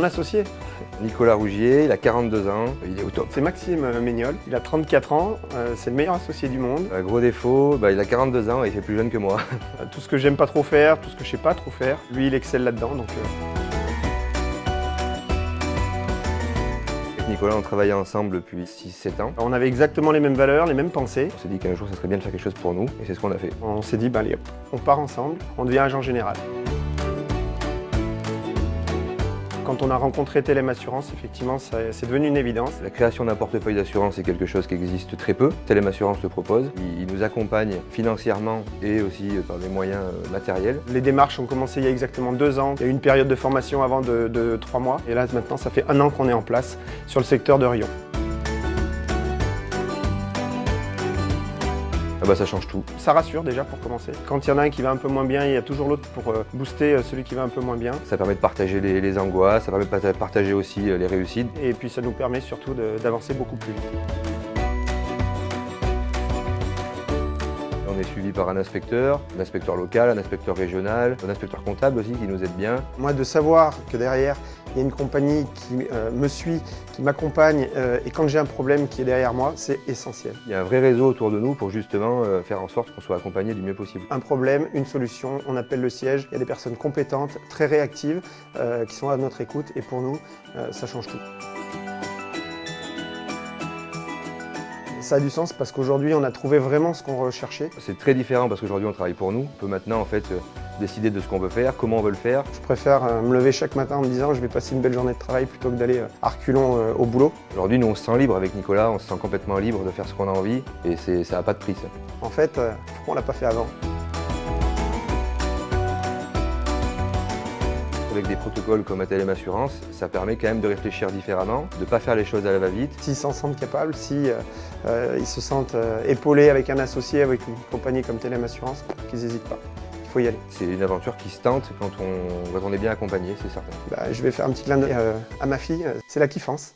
Mon associé, Nicolas Rougier, il a 42 ans, il est au top. c'est Maxime Méniol, il a 34 ans, c'est le meilleur associé du monde. Gros défaut, il a 42 ans et il fait plus jeune que moi. Tout ce que j'aime pas trop faire, tout ce que je sais pas trop faire, lui il excelle là-dedans. Donc, Avec Nicolas, on travaillait ensemble depuis 6-7 ans. On avait exactement les mêmes valeurs, les mêmes pensées. On s'est dit qu'un jour, ça serait bien de faire quelque chose pour nous et c'est ce qu'on a fait. On s'est dit, allez, on part ensemble, on devient agent général. Quand on a rencontré Telem Assurance, effectivement, c'est devenu une évidence. La création d'un portefeuille d'assurance est quelque chose qui existe très peu. Telem Assurance le propose. Il nous accompagne financièrement et aussi par des moyens matériels. Les démarches ont commencé il y a exactement 2 ans. Il y a eu une période de formation avant de 3 mois. Et là, maintenant, ça fait 1 an qu'on est en place sur le secteur de Riom. Ça change tout. Ça rassure déjà pour commencer. Quand il y en a un qui va un peu moins bien, il y a toujours l'autre pour booster celui qui va un peu moins bien. Ça permet de partager les angoisses, ça permet de partager aussi les réussites. Et puis ça nous permet surtout d'avancer beaucoup plus vite. On est suivi par un inspecteur local, un inspecteur régional, un inspecteur comptable aussi qui nous aide bien. Moi, de savoir que derrière, il y a une compagnie qui me suit, qui m'accompagne et quand j'ai un problème qui est derrière moi, c'est essentiel. Il y a un vrai réseau autour de nous pour justement faire en sorte qu'on soit accompagné du mieux possible. Un problème, une solution, on appelle le siège. Il y a des personnes compétentes, très réactives, qui sont à notre écoute et pour nous, ça change tout. Ça a du sens parce qu'aujourd'hui, on a trouvé vraiment ce qu'on recherchait. C'est très différent parce qu'aujourd'hui on travaille pour nous. On peut maintenant en fait décider de ce qu'on veut faire, comment on veut le faire. Je préfère me lever chaque matin en me disant je vais passer une belle journée de travail plutôt que d'aller à reculons au boulot. Aujourd'hui nous on se sent libre avec Nicolas, on se sent complètement libre de faire ce qu'on a envie et ça n'a pas de prix ça. En fait, pourquoi on l'a pas fait avant? Avec des protocoles comme Telem Assurance, ça permet quand même de réfléchir différemment, de ne pas faire les choses à la va-vite. S'ils s'en sentent capables, si ils se sentent épaulés avec un associé, avec une compagnie comme Telem Assurance, qu'ils n'hésitent pas. Il faut y aller. C'est une aventure qui se tente quand on est bien accompagné, c'est certain. Je vais faire un petit clin d'œil à ma fille, c'est la kiffance.